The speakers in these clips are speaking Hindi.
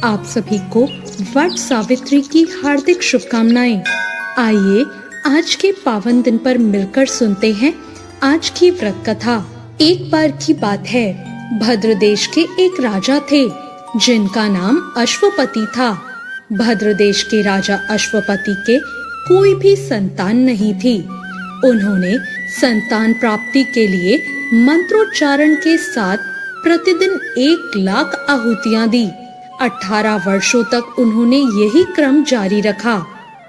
आप सभी को वट सावित्री की हार्दिक शुभकामनाएं। आइए आज के पावन दिन पर मिलकर सुनते हैं आज की व्रत कथा। एक बार की बात है, भद्र देश के एक राजा थे जिनका नाम अश्वपति था। भद्र देश के राजा अश्वपति के कोई भी संतान नहीं थी। उन्होंने संतान प्राप्ति के लिए मंत्रोच्चारण के साथ प्रतिदिन 1,00,000 आहुतियां दी। 18 वर्षों तक उन्होंने यही क्रम जारी रखा।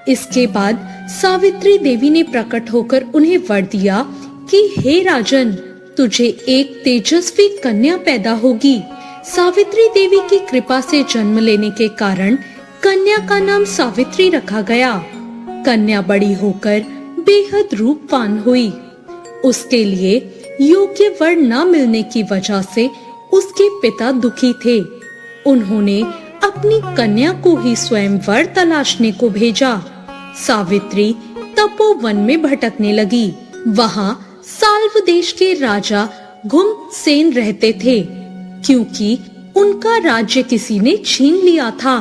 इसके बाद सावित्री देवी ने प्रकट होकर उन्हें वर दिया कि हे राजन, तुझे एक तेजस्वी कन्या पैदा होगी। सावित्री देवी की कृपा से जन्म लेने के कारण कन्या का नाम सावित्री रखा गया। कन्या बड़ी होकर बेहद रूपवान हुई। उसके लिए योग्य वर न मिलने की वजह से उसके पिता दुखी थे। उन्होंने अपनी कन्या को ही स्वयं वर तलाशने को भेजा। सावित्री तपोवन में भटकने लगी। वहाँ साल्व देश के राजा घुमसेन रहते थे, क्योंकि उनका राज्य किसी ने छीन लिया था।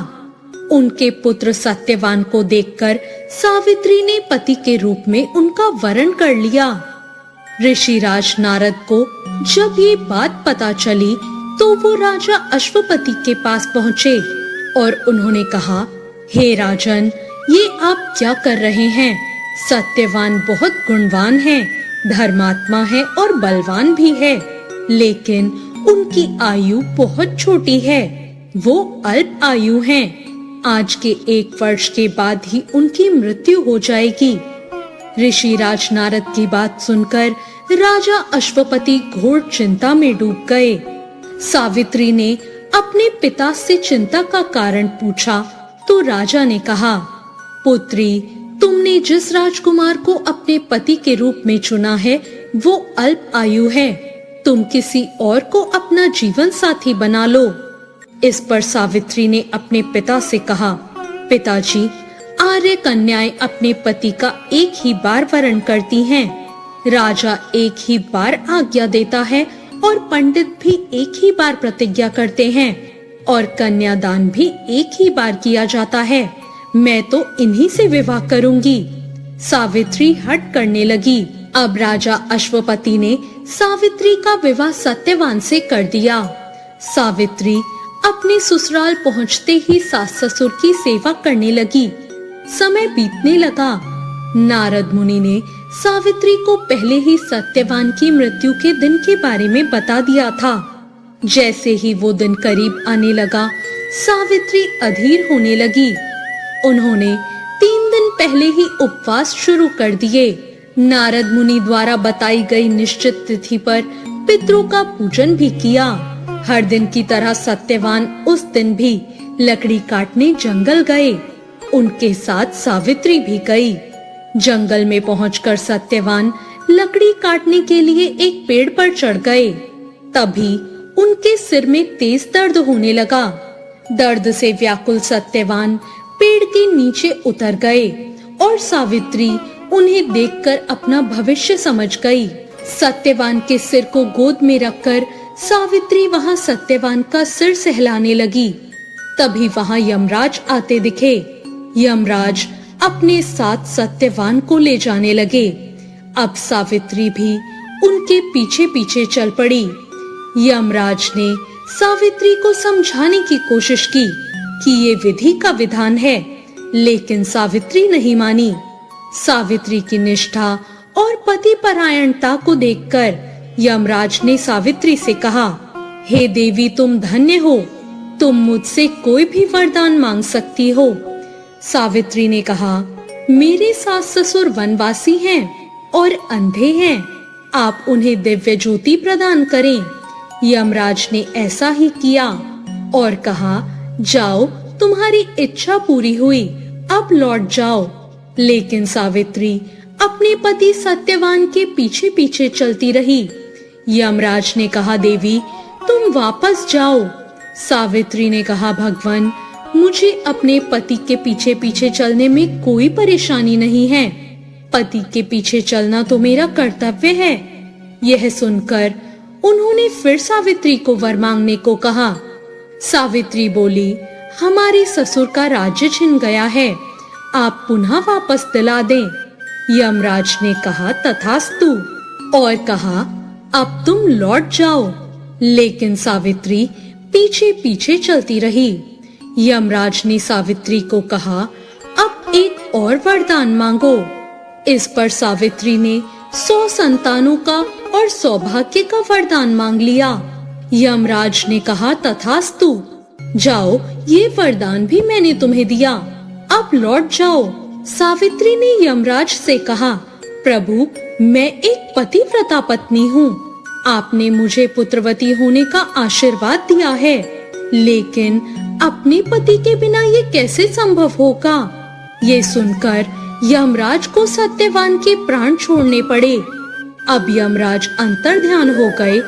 उनके पुत्र सत्यवान को देखकर सावित्री ने पति के रूप में उनका वरण कर लिया। ऋषिराज नारद को जब ये बात पता चली तो वो राजा अश्वपति के पास पहुँचे और उन्होंने कहा, हे राजन, ये आप क्या कर रहे हैं? सत्यवान बहुत गुणवान है, धर्मात्मा है और बलवान भी है, लेकिन उनकी आयु बहुत छोटी है। वो अल्प आयु हैं। आज के 1 वर्ष के बाद ही उनकी मृत्यु हो जाएगी। ऋषिराज नारद की बात सुनकर राजा अश्वपति घोर चिंता में डूब गए। सावित्री ने अपने पिता से चिंता का कारण पूछा तो राजा ने कहा, पुत्री, तुमने जिस राजकुमार को अपने पति के रूप में चुना है वो अल्प आयु है। तुम किसी और को अपना जीवन साथी बना लो। इस पर सावित्री ने अपने पिता से कहा, पिताजी, आर्य कन्याएं अपने पति का एक ही बार वरण करती हैं। राजा एक ही बार आज्ञा देता है और पंडित भी एक ही बार प्रतिज्ञा करते हैं और कन्यादान भी एक ही बार किया जाता है। मैं तो इन्हीं से विवाह करूंगी। सावित्री हट करने लगी। अब राजा अश्वपति ने सावित्री का विवाह सत्यवान से कर दिया। सावित्री अपने ससुराल पहुंचते ही सास ससुर की सेवा करने लगी। समय बीतने लगा। नारद मुनि ने सावित्री को पहले ही सत्यवान की मृत्यु के दिन के बारे में बता दिया था। जैसे ही वो दिन करीब आने लगा, सावित्री अधीर होने लगी। उन्होंने 3 दिन पहले ही उपवास शुरू कर दिए। नारद मुनि द्वारा बताई गई निश्चित तिथि पर पितरों का पूजन भी किया। हर दिन की तरह सत्यवान उस दिन भी लकड़ी काटने जंगल गए। उनके साथ सावित्री भी गई। जंगल में पहुंचकर सत्यवान लकड़ी काटने के लिए एक पेड़ पर चढ़ गए। तभी उनके सिर में तेज दर्द होने लगा। दर्द से व्याकुल सत्यवान पेड़ के नीचे उतर गए और सावित्री उन्हें देखकर अपना भविष्य समझ गई। सत्यवान के सिर को गोद में रखकर सावित्री वहां सत्यवान का सिर सहलाने लगी। तभी वहां यमराज आते दिखे। यमराज अपने साथ सत्यवान को ले जाने लगे। अब सावित्री भी उनके पीछे पीछे चल पड़ी। यमराज ने सावित्री को समझाने की कोशिश की कि ये विधि का विधान है, लेकिन सावित्री नहीं मानी। सावित्री की निष्ठा और पति परायणता को देखकर यमराज ने सावित्री से कहा, हे देवी, तुम धन्य हो। तुम मुझसे कोई भी वरदान मांग सकती हो। सावित्री ने कहा, मेरे सास ससुर वनवासी हैं और अंधे हैं। आप उन्हें दिव्य ज्योति प्रदान करें। यमराज ने ऐसा ही किया और कहा, जाओ, तुम्हारी इच्छा पूरी हुई, अब लौट जाओ। लेकिन सावित्री अपने पति सत्यवान के पीछे पीछे चलती रही। यमराज ने कहा, देवी, तुम वापस जाओ। सावित्री ने कहा, भगवान, मुझे अपने पति के पीछे पीछे चलने में कोई परेशानी नहीं है। पति के पीछे चलना तो मेरा कर्तव्य है। यह सुनकर उन्होंने फिर सावित्री को वर मांगने को कहा। सावित्री बोली, हमारे ससुर का राज्य छिन गया है, आप पुनः वापस दिला दें। यमराज ने कहा तथास्तु और कहा अब तुम लौट जाओ। लेकिन सावित्री पीछे पीछे चलती रही। यमराज ने सावित्री को कहा अब एक और वरदान मांगो। इस पर सावित्री ने 100 संतानों का और सौभाग्य का वरदान मांग लिया। यमराज ने कहा तथास्तु, जाओ ये वरदान भी मैंने तुम्हें दिया, अब लौट जाओ। सावित्री ने यमराज से कहा प्रभु, मैं एक पतिव्रता पत्नी हूँ, आपने मुझे पुत्रवती होने का आशीर्वाद दिया है, लेकिन अपने पति के बिना ये कैसे संभव होगा। ये सुनकर यमराज को सत्यवान के प्राण छोड़ने पड़े। अब यमराज अंतर्ध्यान हो गए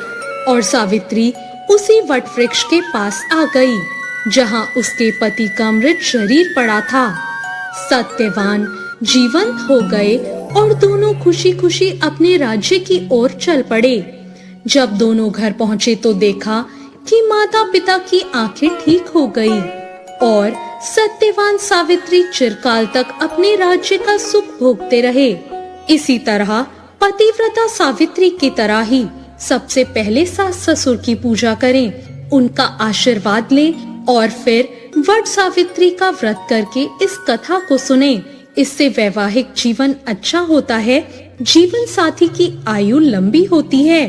और सावित्री उसी वटवृक्ष के पास आ गई, जहाँ उसके पति का मृत शरीर पड़ा था। सत्यवान जीवंत हो गए और दोनों खुशी खुशी अपने राज्य की ओर चल पड़े। जब दोनों घर पहुँचे तो देखा कि माता पिता की आंखें ठीक हो गई और सत्यवान सावित्री चिरकाल तक अपने राज्य का सुख भोगते रहे। इसी तरह पतिव्रता सावित्री की तरह ही सबसे पहले सास ससुर की पूजा करें, उनका आशीर्वाद लें और फिर वट सावित्री का व्रत करके इस कथा को सुनें। इससे वैवाहिक जीवन अच्छा होता है, जीवन साथी की आयु लंबी होती है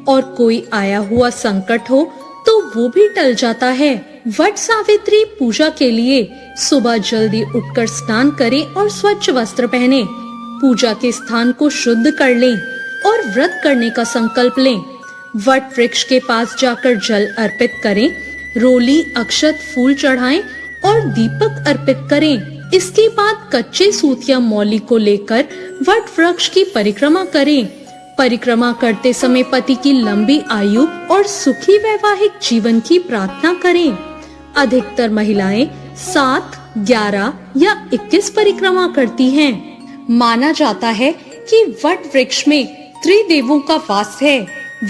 और कोई आया हुआ संकट हो तो वो भी टल जाता है। वट सावित्री पूजा के लिए सुबह जल्दी उठकर स्नान करें और स्वच्छ वस्त्र पहने, पूजा के स्थान को शुद्ध कर लें और व्रत करने का संकल्प लें। वट वृक्ष के पास जाकर जल अर्पित करें, रोली अक्षत फूल चढ़ाएं और दीपक अर्पित करें। इसके बाद कच्चे सूत या मौली को लेकर वट वृक्ष की परिक्रमा करें। परिक्रमा करते समय पति की लंबी आयु और सुखी वैवाहिक जीवन की प्रार्थना करें। अधिकतर महिलाएं 7, 11 या 21 परिक्रमा करती हैं। माना जाता है कि वट वृक्ष में त्रिदेवों का वास है।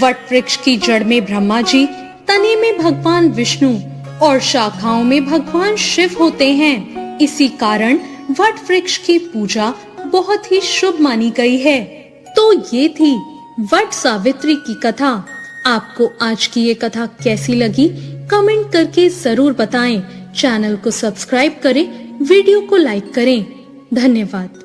वट वृक्ष की जड़ में ब्रह्मा जी, तने में भगवान विष्णु और शाखाओं में भगवान शिव होते हैं। इसी कारण वट वृक्ष की पूजा बहुत ही शुभ मानी गई है। तो ये थी वट सावित्री की कथा। आपको आज की ये कथा कैसी लगी कमेंट करके जरूर बताएं। चैनल को सब्सक्राइब करें, वीडियो को लाइक करें। धन्यवाद।